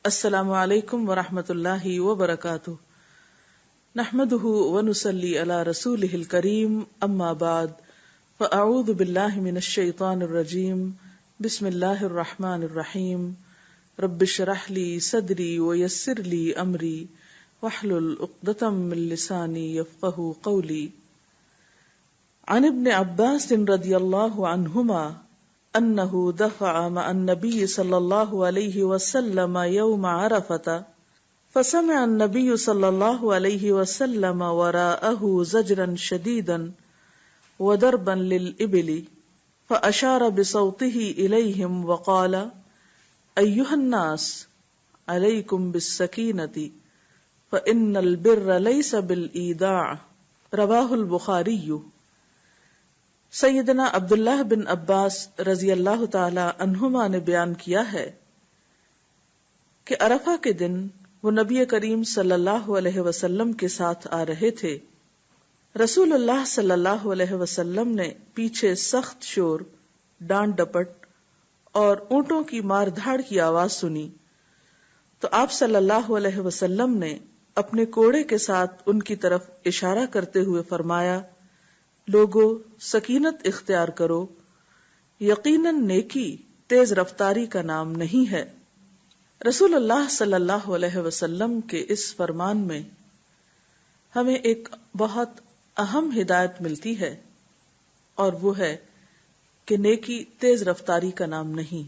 السلام علیکم ورحمۃ اللہ وبرکاتہ، نحمده ونصلی علی رسولہ الکریم، اما بعد فاعوذ باللہ من الشیطان الرجیم، بسم اللہ الرحمن الرحیم، رب اشرح لی صدری ویسر لی امری واحلل عقدۃ من لسانی یفقہوا قولی۔ عن ابن عباس رضی اللہ عنہما انه دفع مع النبي صلى الله عليه وسلم يوم عرفة فسمع النبي صلى الله عليه وسلم وراءه زجرا شديدا وضربا للإبل فأشار بصوته إليهم وقال أيها الناس عليكم بالسكينة فإن البر ليس بالإيداع، رواه البخاري۔ سیدنا عبداللہ بن عباس رضی اللہ تعالی عنہما نے بیان کیا ہے کہ عرفہ کے دن وہ نبی کریم صلی اللہ علیہ وسلم کے ساتھ آ رہے تھے۔ رسول اللہ صلی اللہ علیہ وسلم نے پیچھے سخت شور، ڈانٹ ڈپٹ اور اونٹوں کی مار دھاڑ کی آواز سنی تو آپ صلی اللہ علیہ وسلم نے اپنے کوڑے کے ساتھ ان کی طرف اشارہ کرتے ہوئے فرمایا، لوگو سکینت اختیار کرو، یقیناً نیکی تیز رفتاری کا نام نہیں ہے۔ رسول اللہ صلی اللہ علیہ وسلم کے اس فرمان میں ہمیں ایک بہت اہم ہدایت ملتی ہے، اور وہ ہے کہ نیکی تیز رفتاری کا نام نہیں۔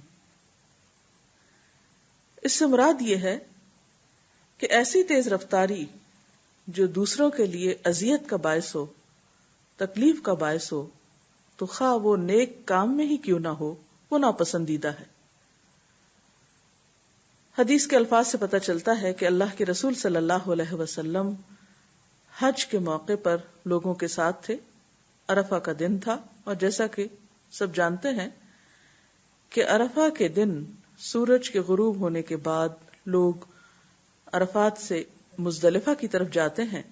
اس سے مراد یہ ہے کہ ایسی تیز رفتاری جو دوسروں کے لیے اذیت کا باعث ہو، تکلیف کا باعث ہو، تو خواہ وہ نیک کام میں ہی کیوں نہ ہو، وہ ناپسندیدہ ہے۔ حدیث کے الفاظ سے پتہ چلتا ہے کہ اللہ کے رسول صلی اللہ علیہ وسلم حج کے موقع پر لوگوں کے ساتھ تھے۔ عرفہ کا دن تھا، اور جیسا کہ سب جانتے ہیں کہ عرفہ کے دن سورج کے غروب ہونے کے بعد لوگ عرفات سے مزدلفہ کی طرف جاتے ہیں،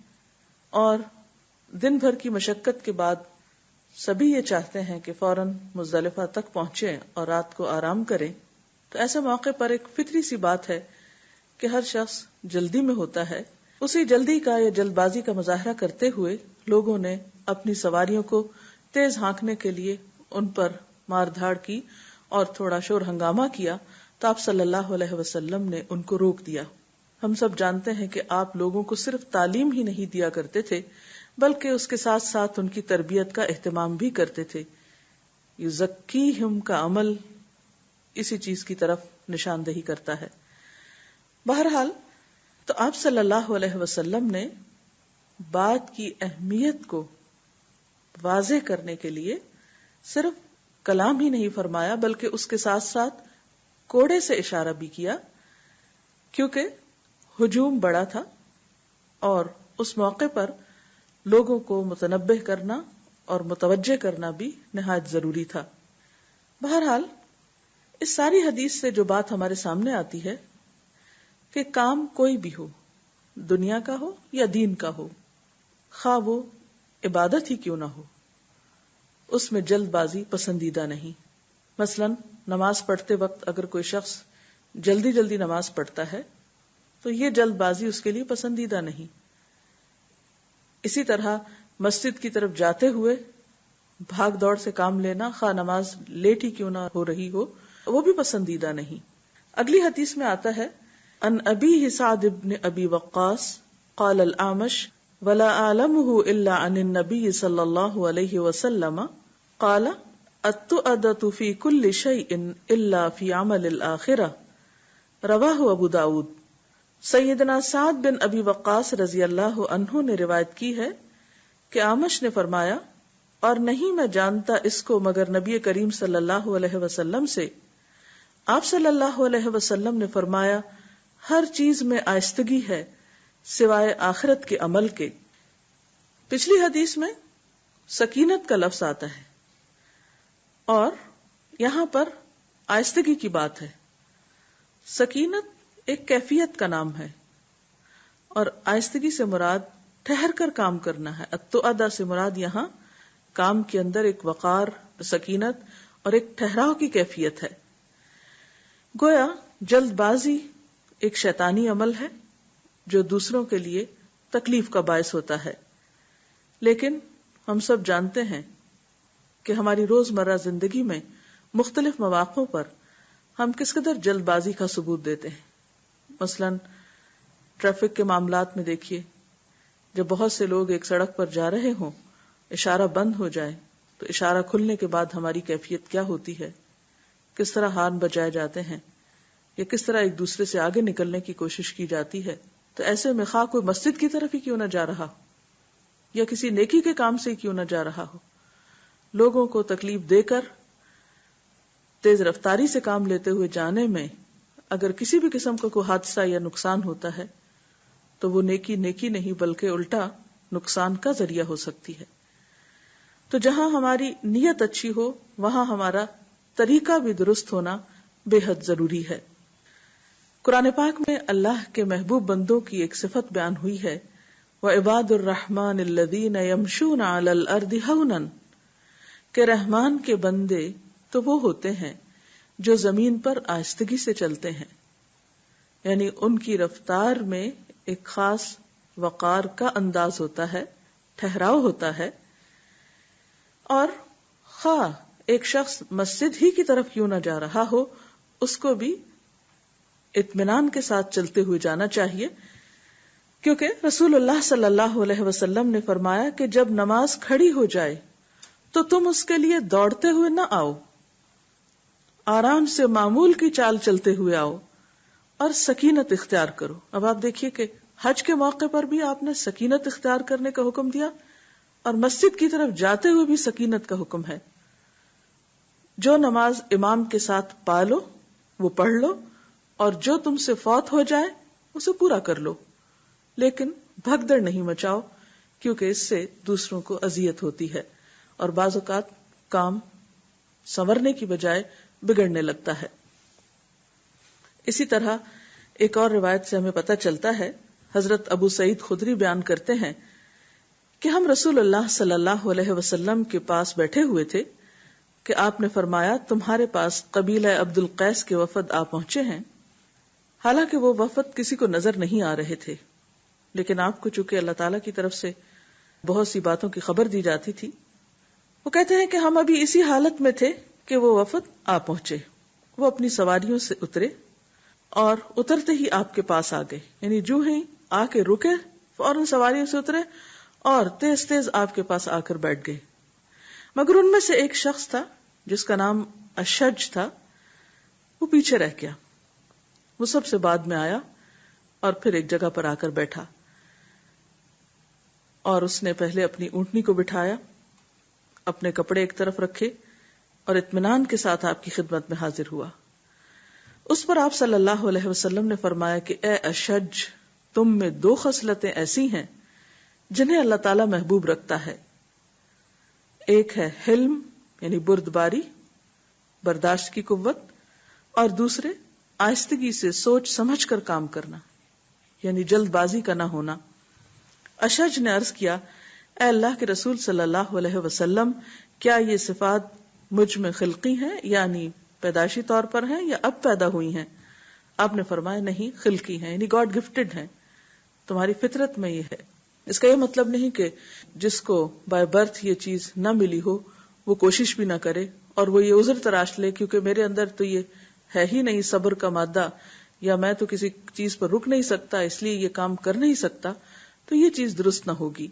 اور دن بھر کی مشقت کے بعد سبھی یہ چاہتے ہیں کہ فوراً مزدلفہ تک پہنچیں اور رات کو آرام کریں۔ تو ایسے موقع پر ایک فطری سی بات ہے کہ ہر شخص جلدی میں ہوتا ہے۔ اسی جلدی کا یا جلد بازی کا مظاہرہ کرتے ہوئے لوگوں نے اپنی سواریوں کو تیز ہانکنے کے لیے ان پر مار دھاڑ کی اور تھوڑا شور ہنگامہ کیا، تو آپ صلی اللہ علیہ وسلم نے ان کو روک دیا۔ ہم سب جانتے ہیں کہ آپ لوگوں کو صرف تعلیم ہی نہیں دیا کرتے تھے، بلکہ اس کے ساتھ ساتھ ان کی تربیت کا اہتمام بھی کرتے تھے۔ یزکیہم کا عمل اسی چیز کی طرف نشاندہی کرتا ہے۔ بہرحال تو آپ صلی اللہ علیہ وسلم نے بات کی اہمیت کو واضح کرنے کے لیے صرف کلام ہی نہیں فرمایا، بلکہ اس کے ساتھ ساتھ کوڑے سے اشارہ بھی کیا، کیونکہ ہجوم بڑا تھا اور اس موقع پر لوگوں کو متنبہ کرنا اور متوجہ کرنا بھی نہایت ضروری تھا۔ بہرحال اس ساری حدیث سے جو بات ہمارے سامنے آتی ہے کہ کام کوئی بھی ہو، دنیا کا ہو یا دین کا ہو، خواہ وہ عبادت ہی کیوں نہ ہو، اس میں جلد بازی پسندیدہ نہیں۔ مثلا نماز پڑھتے وقت اگر کوئی شخص جلدی جلدی نماز پڑھتا ہے تو یہ جلد بازی اس کے لیے پسندیدہ نہیں۔ اسی طرح مسجد کی طرف جاتے ہوئے بھاگ دوڑ سے کام لینا، خواہ نماز لیٹ ہی کیوں نہ ہو رہی ہو، وہ بھی پسندیدہ نہیں۔ اگلی حدیث میں آتا ہے، ان ابی سعد بن ابی وقاص قال الاعمش ولا اعلمه الا عن النبي صلی اللہ علیہ وسلم قال التؤدة في كل شيء الا في عمل الآخرة، رواہ ابو داود۔ سیدنا سعد بن ابی وقاص رضی اللہ عنہ نے روایت کی ہے کہ اعمش نے فرمایا، اور نہیں میں جانتا اس کو مگر نبی کریم صلی اللہ علیہ وسلم سے۔ آپ صلی اللہ علیہ وسلم نے فرمایا، ہر چیز میں آہستگی ہے سوائے آخرت کے عمل کے۔ پچھلی حدیث میں سکینت کا لفظ آتا ہے، اور یہاں پر آہستگی کی بات ہے۔ سکینت ایک کیفیت کا نام ہے، اور آہستگی سے مراد ٹھہر کر کام کرنا ہے۔ التؤدہ سے مراد یہاں کام کے اندر ایک وقار، سکینت اور ایک ٹھہراؤ کی کیفیت ہے۔ گویا جلد بازی ایک شیطانی عمل ہے جو دوسروں کے لیے تکلیف کا باعث ہوتا ہے، لیکن ہم سب جانتے ہیں کہ ہماری روزمرہ زندگی میں مختلف مواقعوں پر ہم کس قدر جلد بازی کا ثبوت دیتے ہیں. مثلاً ٹریفک کے معاملات میں دیکھیے، جب بہت سے لوگ ایک سڑک پر جا رہے ہوں، اشارہ بند ہو جائے تو اشارہ کھلنے کے بعد ہماری کیفیت کیا ہوتی ہے، کس طرح ہارن بجائے جاتے ہیں یا کس طرح ایک دوسرے سے آگے نکلنے کی کوشش کی جاتی ہے. تو ایسے میں خواہ کوئی مسجد کی طرف ہی کیوں نہ جا رہا ہو یا کسی نیکی کے کام سے کیوں نہ جا رہا ہو، لوگوں کو تکلیف دے کر تیز رفتاری سے کام لیتے ہوئے جانے میں اگر کسی بھی قسم کا کوئی حادثہ یا نقصان ہوتا ہے تو وہ نیکی نہیں بلکہ الٹا نقصان کا ذریعہ ہو سکتی ہے. تو جہاں ہماری نیت اچھی ہو وہاں ہمارا طریقہ بھی درست ہونا بے حد ضروری ہے. قرآن پاک میں اللہ کے محبوب بندوں کی ایک صفت بیان ہوئی ہے، وَعِبَادُ الرَّحْمَنِ الَّذِينَ يَمْشُونَ عَلَى الْأَرْضِ هَوْنًا، کہ رحمان کے بندے تو وہ ہوتے ہیں جو زمین پر آہستگی سے چلتے ہیں، یعنی ان کی رفتار میں ایک خاص وقار کا انداز ہوتا ہے، ٹھہراؤ ہوتا ہے. اور خواہ ایک شخص مسجد ہی کی طرف کیوں نہ جا رہا ہو، اس کو بھی اطمینان کے ساتھ چلتے ہوئے جانا چاہیے، کیونکہ رسول اللہ صلی اللہ علیہ وسلم نے فرمایا کہ جب نماز کھڑی ہو جائے تو تم اس کے لیے دوڑتے ہوئے نہ آؤ، آرام سے معمول کی چال چلتے ہوئے آؤ اور سکینت اختیار کرو. اب آپ دیکھیے کہ حج کے موقع پر بھی آپ نے سکینت اختیار کرنے کا حکم دیا اور مسجد کی طرف جاتے ہوئے بھی سکینت کا حکم ہے. جو نماز امام کے ساتھ پالو وہ پڑھ لو، اور جو تم سے فوت ہو جائے اسے پورا کر لو، لیکن بھگدڑ نہیں مچاؤ، کیونکہ اس سے دوسروں کو اذیت ہوتی ہے اور بعض اوقات کام سنورنے کی بجائے بگڑنے لگتا ہے. اسی طرح ایک اور روایت سے ہمیں پتہ چلتا ہے، حضرت ابو سعید خدری بیان کرتے ہیں کہ ہم رسول اللہ صلی اللہ علیہ وسلم کے پاس بیٹھے ہوئے تھے کہ آپ نے فرمایا تمہارے پاس قبیلہ عبد القیس کے وفد آ پہنچے ہیں. حالانکہ وہ وفد کسی کو نظر نہیں آ رہے تھے، لیکن آپ کو چونکہ اللہ تعالیٰ کی طرف سے بہت سی باتوں کی خبر دی جاتی تھی. وہ کہتے ہیں کہ ہم ابھی اسی حالت میں تھے کہ وہ وفد آ پہنچے. وہ اپنی سواریوں سے اترے اور اترتے ہی آپ کے پاس آ گئے، یعنی جو ہی آ کے رکے فوراً سواریوں سے اترے اور تیز تیز آپ کے پاس آ کر بیٹھ گئے. مگر ان میں سے ایک شخص تھا جس کا نام اشج تھا، وہ پیچھے رہ گیا. وہ سب سے بعد میں آیا اور پھر ایک جگہ پر آ کر بیٹھا، اور اس نے پہلے اپنی اونٹنی کو بٹھایا، اپنے کپڑے ایک طرف رکھے اور اطمینان کے ساتھ آپ کی خدمت میں حاضر ہوا. اس پر آپ صلی اللہ علیہ وسلم نے فرمایا کہ اے اشج، تم میں دو خصلتیں ایسی ہیں جنہیں اللہ تعالی محبوب رکھتا ہے. ایک ہے حلم یعنی بردباری، برداشت کی قوت، اور دوسرے آہستگی سے سوچ سمجھ کر کام کرنا یعنی جلد بازی کا نہ ہونا. اشج نے عرض کیا، اے اللہ کے رسول صلی اللہ علیہ وسلم، کیا یہ صفات مجھ میں خلقی ہیں یعنی پیدائشی طور پر ہیں یا اب پیدا ہوئی ہیں؟ آپ نے فرمایا نہیں، خلقی ہیں یعنی گاڈ گفٹڈ ہیں، تمہاری فطرت میں یہ ہے. اس کا یہ مطلب نہیں کہ جس کو بائی برتھ یہ چیز نہ ملی ہو وہ کوشش بھی نہ کرے اور وہ یہ عذر تراش لے کیونکہ میرے اندر تو یہ ہے ہی نہیں صبر کا مادہ، یا میں تو کسی چیز پر رک نہیں سکتا اس لیے یہ کام کر نہیں سکتا، تو یہ چیز درست نہ ہوگی.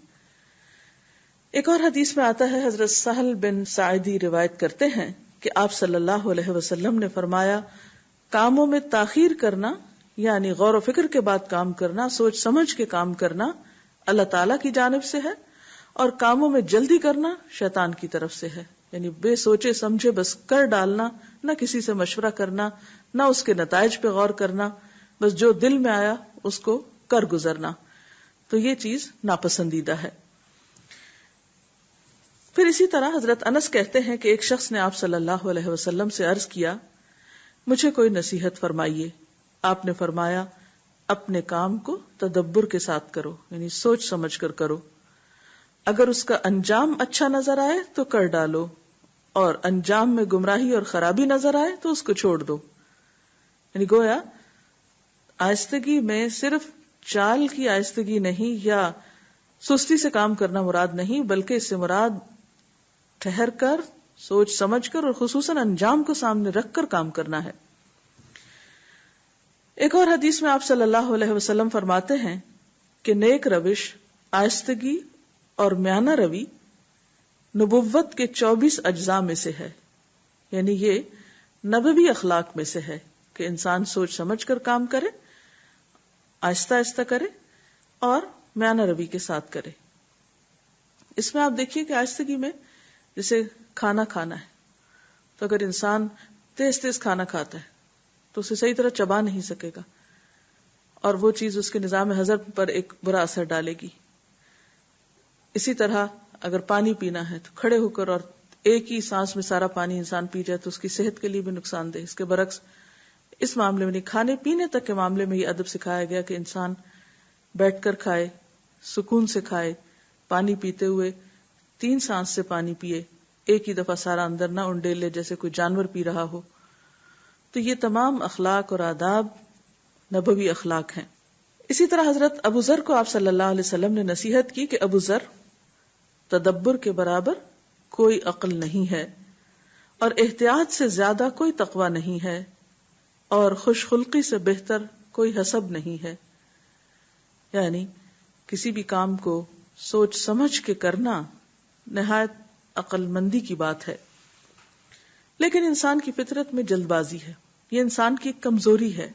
ایک اور حدیث میں آتا ہے، حضرت سہل بن ساعدی روایت کرتے ہیں کہ آپ صلی اللہ علیہ وسلم نے فرمایا، کاموں میں تاخیر کرنا یعنی غور و فکر کے بعد کام کرنا، سوچ سمجھ کے کام کرنا اللہ تعالیٰ کی جانب سے ہے، اور کاموں میں جلدی کرنا شیطان کی طرف سے ہے، یعنی بے سوچے سمجھے بس کر ڈالنا، نہ کسی سے مشورہ کرنا، نہ اس کے نتائج پہ غور کرنا، بس جو دل میں آیا اس کو کر گزرنا، تو یہ چیز ناپسندیدہ ہے. پھر اسی طرح حضرت انس کہتے ہیں کہ ایک شخص نے آپ صلی اللہ علیہ وسلم سے عرض کیا، مجھے کوئی نصیحت فرمائیے. آپ نے فرمایا، اپنے کام کو تدبر کے ساتھ کرو یعنی سوچ سمجھ کر کرو، اگر اس کا انجام اچھا نظر آئے تو کر ڈالو، اور انجام میں گمراہی اور خرابی نظر آئے تو اس کو چھوڑ دو. یعنی گویا آہستگی میں صرف چال کی آہستگی نہیں یا سستی سے کام کرنا مراد نہیں، بلکہ اس سے مراد ٹھہر کر، سوچ سمجھ کر اور خصوصاً انجام کو سامنے رکھ کر کام کرنا ہے۔ ایک اور حدیث میں آپ صلی اللہ علیہ وسلم فرماتے ہیں کہ نیک روش، آہستگی اور میانہ روی نبوت کے 24 اجزاء میں سے ہے، یعنی یہ نبوی اخلاق میں سے ہے کہ انسان سوچ سمجھ کر کام کرے، آہستہ آہستہ کرے اور میانہ روی کے ساتھ کرے۔ اس میں آپ دیکھیے کہ آہستگی میں جیسے کھانا کھانا ہے، تو اگر انسان تیز تیز کھانا کھاتا ہے تو اسے صحیح طرح چبا نہیں سکے گا اور وہ چیز اس کے نظام ہضم پر ایک برا اثر ڈالے گی۔ اسی طرح اگر پانی پینا ہے تو کھڑے ہو کر اور ایک ہی سانس میں سارا پانی انسان پی جائے تو اس کی صحت کے لیے بھی نقصان دہ۔ اس کے برعکس اس معاملے میں نہیں، کھانے پینے تک کے معاملے میں یہ ادب سکھایا گیا کہ انسان بیٹھ کر کھائے، سکون سے کھائے، پانی پیتے ہوئے 3 سانس سے پانی پیے، ایک ہی دفعہ سارا اندر نہ انڈیلے جیسے کوئی جانور پی رہا ہو۔ تو یہ تمام اخلاق اور آداب نبوی اخلاق ہیں۔ اسی طرح حضرت ابو ذر کو آپ صلی اللہ علیہ وسلم نے نصیحت کی کہ ابو ذر، تدبر کے برابر کوئی عقل نہیں ہے اور احتیاط سے زیادہ کوئی تقوی نہیں ہے اور خوش خلقی سے بہتر کوئی حسب نہیں ہے۔ یعنی کسی بھی کام کو سوچ سمجھ کے کرنا نہایت عقل مندی کی بات ہے۔ لیکن انسان کی فطرت میں جلد بازی ہے، یہ انسان کی ایک کمزوری ہے،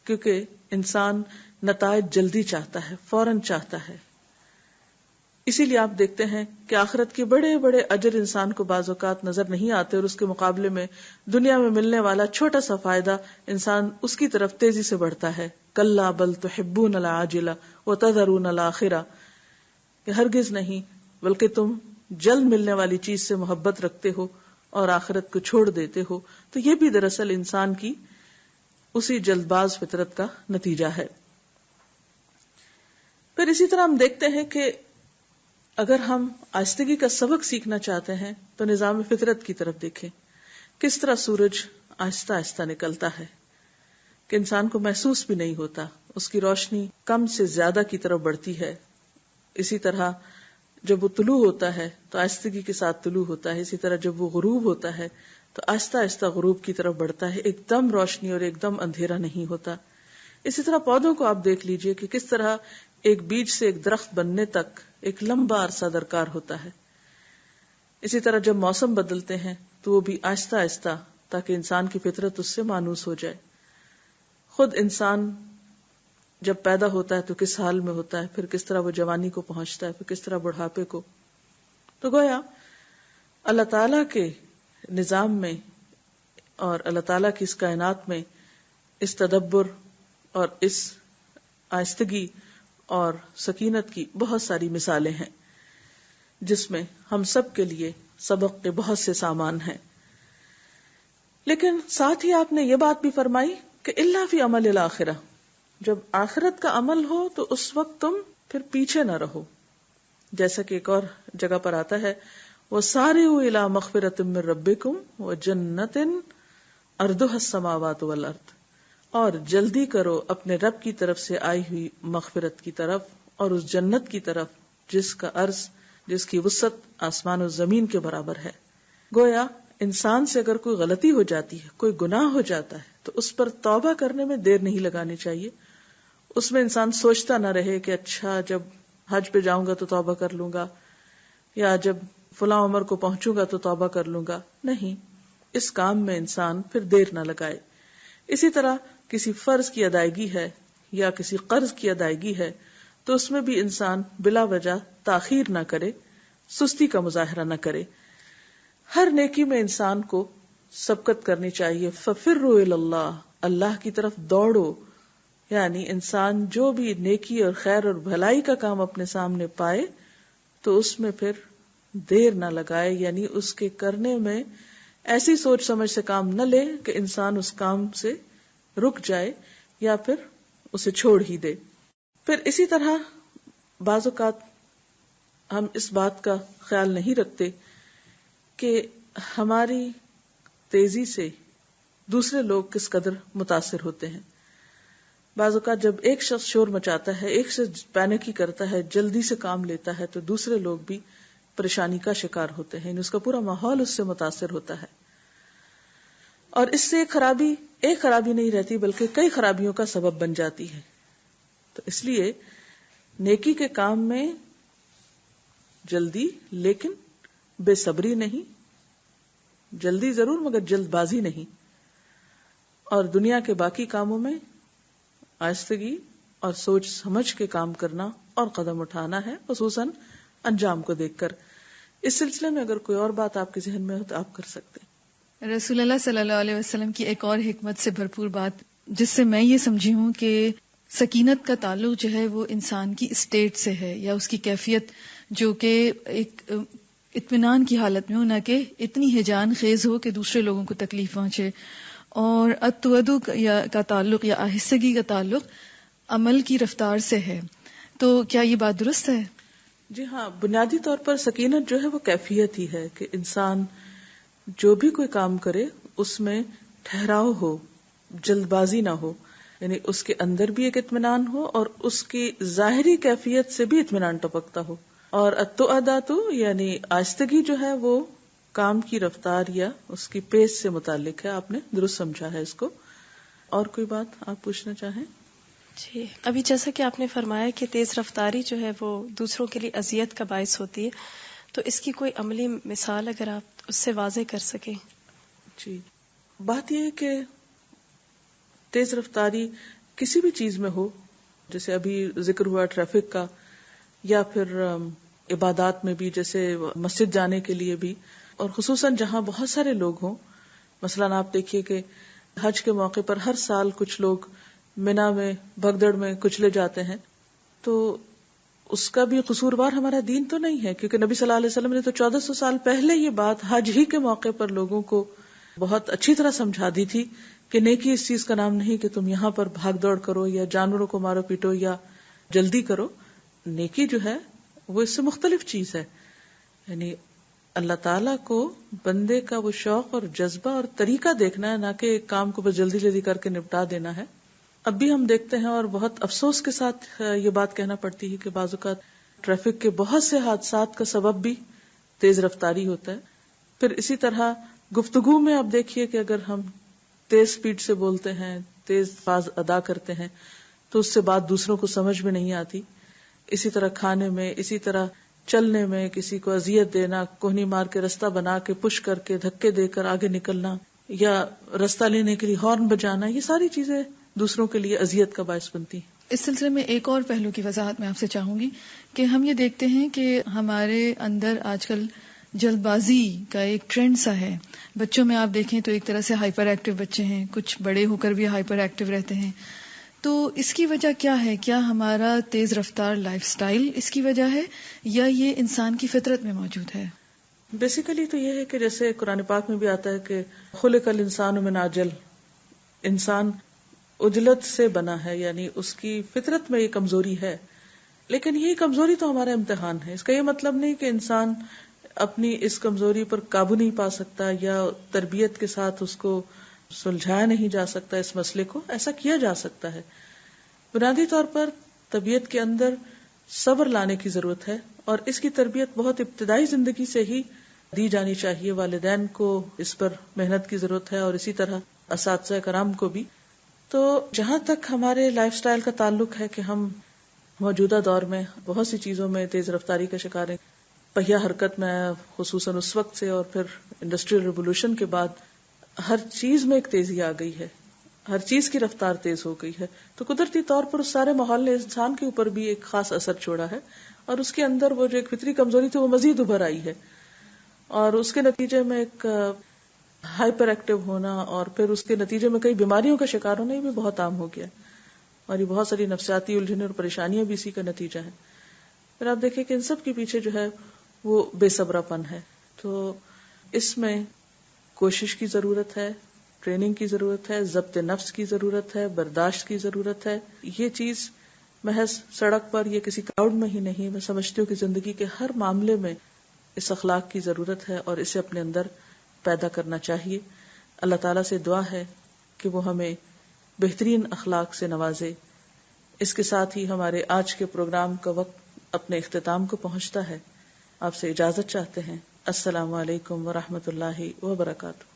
کیونکہ انسان نتائج جلدی چاہتا ہے، فوراً چاہتا ہے۔ اسی لیے آپ دیکھتے ہیں کہ آخرت کے بڑے بڑے اجر انسان کو بعض اوقات نظر نہیں آتے اور اس کے مقابلے میں دنیا میں ملنے والا چھوٹا سا فائدہ انسان اس کی طرف تیزی سے بڑھتا ہے۔ کلا بل تحبون العاجلہ وتذرون الآخرہ، کہ ہرگز نہیں بلکہ تم جلد ملنے والی چیز سے محبت رکھتے ہو اور آخرت کو چھوڑ دیتے ہو۔ تو یہ بھی دراصل انسان کی اسی جلد باز فطرت کا نتیجہ ہے۔ پھر اسی طرح ہم دیکھتے ہیں کہ اگر ہم آہستگی کا سبق سیکھنا چاہتے ہیں تو نظام فطرت کی طرف دیکھیں، کس طرح سورج آہستہ آہستہ نکلتا ہے کہ انسان کو محسوس بھی نہیں ہوتا، اس کی روشنی کم سے زیادہ کی طرف بڑھتی ہے۔ اسی طرح جب وہ طلوع ہوتا ہے تو آہستگی کے ساتھ طلوع ہوتا ہے، اسی طرح جب وہ غروب ہوتا ہے تو آہستہ آہستہ غروب کی طرف بڑھتا ہے، ایک دم روشنی اور ایک دم اندھیرا نہیں ہوتا۔ اسی طرح پودوں کو آپ دیکھ لیجئے کہ کس طرح ایک بیج سے ایک درخت بننے تک ایک لمبا عرصہ درکار ہوتا ہے۔ اسی طرح جب موسم بدلتے ہیں تو وہ بھی آہستہ آہستہ، تاکہ انسان کی فطرت اس سے مانوس ہو جائے۔ خود انسان جب پیدا ہوتا ہے تو کس حال میں ہوتا ہے، پھر کس طرح وہ جوانی کو پہنچتا ہے، پھر کس طرح بڑھاپے کو۔ تو گویا اللہ تعالیٰ کے نظام میں اور اللہ تعالیٰ کی اس کائنات میں اس تدبر اور اس آہستگی اور سکینت کی بہت ساری مثالیں ہیں، جس میں ہم سب کے لیے سبق کے بہت سے سامان ہیں۔ لیکن ساتھ ہی آپ نے یہ بات بھی فرمائی کہ الا فی عمل الآخرہ، جب آخرت کا عمل ہو تو اس وقت تم پھر پیچھے نہ رہو، جیسا کہ ایک اور جگہ پر آتا ہے وَسَارِعُوا إِلَىٰ مَغْفِرَةٍ مِّن رَبِّكُمْ وَجَنَّةٍ عَرْضُهَا السَّمَاوَاتُ وَالْأَرْضُ، اور جلدی کرو اپنے رب کی طرف سے آئی ہوئی مغفرت کی طرف اور اس جنت کی طرف جس کا عرض، جس کی وسعت آسمان و زمین کے برابر ہے۔ گویا انسان سے اگر کوئی غلطی ہو جاتی ہے، کوئی گناہ ہو جاتا ہے تو اس پر توبہ کرنے میں دیر نہیں لگانی چاہیے۔ اس میں انسان سوچتا نہ رہے کہ اچھا جب حج پہ جاؤں گا تو توبہ کر لوں گا، یا جب فلاں عمر کو پہنچوں گا تو توبہ کر لوں گا۔ نہیں، اس کام میں انسان پھر دیر نہ لگائے۔ اسی طرح کسی فرض کی ادائیگی ہے یا کسی قرض کی ادائیگی ہے تو اس میں بھی انسان بلا وجہ تاخیر نہ کرے، سستی کا مظاہرہ نہ کرے۔ ہر نیکی میں انسان کو سبقت کرنی چاہیے۔ فَفِرُّوا إِلَى اللَّهِ، اللہ کی طرف دوڑو، یعنی انسان جو بھی نیکی اور خیر اور بھلائی کا کام اپنے سامنے پائے تو اس میں پھر دیر نہ لگائے، یعنی اس کے کرنے میں ایسی سوچ سمجھ سے کام نہ لے کہ انسان اس کام سے رک جائے یا پھر اسے چھوڑ ہی دے۔ پھر اسی طرح بعض اوقات ہم اس بات کا خیال نہیں رکھتے کہ ہماری تیزی سے دوسرے لوگ کس قدر متاثر ہوتے ہیں. بعض اوقات جب ایک شخص شور مچاتا ہے، ایک شخص پینک ہی کرتا ہے، جلدی سے کام لیتا ہے، تو دوسرے لوگ بھی پریشانی کا شکار ہوتے ہیں، اس کا پورا ماحول اس سے متاثر ہوتا ہے. اور اس سے ایک خرابی نہیں رہتی بلکہ کئی خرابیوں کا سبب بن جاتی ہے. تو اس لیے نیکی کے کام میں جلدی لیکن بے صبری نہیں، جلدی ضرور مگر جلد بازی نہیں، اور دنیا کے باقی کاموں میں آہستگی اور سوچ سمجھ کے کام کرنا اور قدم اٹھانا ہے، خصوصاً انجام کو دیکھ کر. اس سلسلے میں اگر کوئی اور بات آپ کے ذہن میں ہو تو آپ کر سکتے ہیں. رسول اللہ صلی اللہ علیہ وسلم کی ایک اور حکمت سے بھرپور بات جس سے میں یہ سمجھی ہوں کہ سکینت کا تعلق جو ہے وہ انسان کی اسٹیٹ سے ہے، یا اس کی کیفیت جو کہ ایک اطمینان کی حالت میں ہو، نہ کہ اتنی ہیجان خیز ہو کہ دوسرے لوگوں کو تکلیف پہنچے. اور التودع کا تعلق یا آہستگی کا تعلق عمل کی رفتار سے ہے. تو کیا یہ بات درست ہے؟ جی ہاں، بنیادی طور پر سکینت جو ہے وہ کیفیت ہی ہے کہ انسان جو بھی کوئی کام کرے اس میں ٹھہراؤ ہو، جلد بازی نہ ہو، یعنی اس کے اندر بھی ایک اطمینان ہو اور اس کی ظاہری کیفیت سے بھی اطمینان ٹپکتا ہو. اور التؤدۃ یعنی آہستگی جو ہے وہ کام کی رفتار یا اس کی پیس سے متعلق ہے. آپ نے درست سمجھا ہے اس کو. اور کوئی بات آپ پوچھنا چاہیں؟ جی، ابھی جیسا کہ آپ نے فرمایا کہ تیز رفتاری جو ہے وہ دوسروں کے لیے اذیت کا باعث ہوتی ہے، تو اس کی کوئی عملی مثال اگر آپ اس سے واضح کر سکیں. جی، بات یہ ہے کہ تیز رفتاری کسی بھی چیز میں ہو، جیسے ابھی ذکر ہوا ٹریفک کا، یا پھر عبادات میں بھی، جیسے مسجد جانے کے لیے بھی، اور خصوصاً جہاں بہت سارے لوگ ہوں. مثلاً آپ دیکھیے کہ حج کے موقع پر ہر سال کچھ لوگ منا میں بھگدڑ میں کچلے جاتے ہیں، تو اس کا بھی قصوروار ہمارا دین تو نہیں ہے، کیونکہ نبی صلی اللہ علیہ وسلم نے تو 1400 سال پہلے یہ بات حج ہی کے موقع پر لوگوں کو بہت اچھی طرح سمجھا دی تھی کہ نیکی اس چیز کا نام نہیں کہ تم یہاں پر بھاگ دوڑ کرو یا جانوروں کو مارو پیٹو یا جلدی کرو. نیکی جو ہے وہ اس سے مختلف چیز ہے. یعنی اللہ تعالیٰ کو بندے کا وہ شوق اور جذبہ اور طریقہ دیکھنا ہے، نہ کہ ایک کام کو بس جلدی جلدی کر کے نپٹا دینا ہے. اب بھی ہم دیکھتے ہیں اور بہت افسوس کے ساتھ یہ بات کہنا پڑتی ہے کہ بعض اوقات ٹریفک کے بہت سے حادثات کا سبب بھی تیز رفتاری ہوتا ہے. پھر اسی طرح گفتگو میں آپ دیکھیے کہ اگر ہم تیز سپیڈ سے بولتے ہیں، تیز باز ادا کرتے ہیں، تو اس سے بات دوسروں کو سمجھ میں نہیں آتی. اسی طرح کھانے میں، اسی طرح چلنے میں کسی کو اذیت دینا، کوہنی مار کے رستہ بنا کے پش کر کے دھکے دے کر آگے نکلنا، یا رستہ لینے کے لیے ہارن بجانا، یہ ساری چیزیں دوسروں کے لیے اذیت کا باعث بنتی ہیں. اس سلسلے میں ایک اور پہلو کی وضاحت میں آپ سے چاہوں گی کہ ہم یہ دیکھتے ہیں کہ ہمارے اندر آج کل جلد بازی کا ایک ٹرینڈ سا ہے. بچوں میں آپ دیکھیں تو ایک طرح سے ہائپر ایکٹیو بچے ہیں، کچھ بڑے ہو کر بھی ہائپر ایکٹیو رہتے ہیں. تو اس کی وجہ کیا ہے؟ کیا ہمارا تیز رفتار لائف سٹائل اس کی وجہ ہے، یا یہ انسان کی فطرت میں موجود ہے؟ بیسیکلی تو یہ ہے کہ جیسے قرآن پاک میں بھی آتا ہے کہ خلق الانسان من عجل، انسان عجلت سے بنا ہے، یعنی اس کی فطرت میں یہ کمزوری ہے. لیکن یہ کمزوری تو ہمارا امتحان ہے. اس کا یہ مطلب نہیں کہ انسان اپنی اس کمزوری پر قابو نہیں پا سکتا یا تربیت کے ساتھ اس کو سلجھایا نہیں جا سکتا. اس مسئلے کو ایسا کیا جا سکتا ہے. بنیادی طور پر طبیعت کے اندر صبر لانے کی ضرورت ہے، اور اس کی تربیت بہت ابتدائی زندگی سے ہی دی جانی چاہیے. والدین کو اس پر محنت کی ضرورت ہے، اور اسی طرح اساتذہ کرام کو بھی. تو جہاں تک ہمارے لائف سٹائل کا تعلق ہے کہ ہم موجودہ دور میں بہت سی چیزوں میں تیز رفتاری کا شکار ہیں. پہیہ حرکت میں خصوصاً اس وقت سے، اور پھر انڈسٹریل ریولوشن کے بعد ہر چیز میں ایک تیزی آ گئی ہے، ہر چیز کی رفتار تیز ہو گئی ہے. تو قدرتی طور پر اس سارے ماحول نے انسان کے اوپر بھی ایک خاص اثر چھوڑا ہے، اور اس کے اندر وہ جو ایک فطری کمزوری تھی وہ مزید ابھر آئی ہے، اور اس کے نتیجے میں ایک ہائپر ایکٹیو ہونا، اور پھر اس کے نتیجے میں کئی بیماریوں کا شکار ہونا، یہ بھی بہت عام ہو گیا. اور یہ بہت ساری نفسیاتی الجھنیں اور پریشانیاں بھی اسی کا نتیجہ ہیں. پھر آپ دیکھیں کہ ان سب کے پیچھے جو ہے وہ بے صبرا پن ہے. تو اس میں کوشش کی ضرورت ہے، ٹریننگ کی ضرورت ہے، ضبط نفس کی ضرورت ہے، برداشت کی ضرورت ہے. یہ چیز محض سڑک پر یا کسی کراؤڈ میں ہی نہیں، میں سمجھتی ہوں کہ زندگی کے ہر معاملے میں اس اخلاق کی ضرورت ہے، اور اسے اپنے اندر پیدا کرنا چاہیے. اللہ تعالیٰ سے دعا ہے کہ وہ ہمیں بہترین اخلاق سے نوازے۔ اس کے ساتھ ہی ہمارے آج کے پروگرام کا وقت اپنے اختتام کو پہنچتا ہے۔ آپ سے اجازت چاہتے ہیں۔ السلام علیکم ورحمۃ اللہ وبرکاتہ۔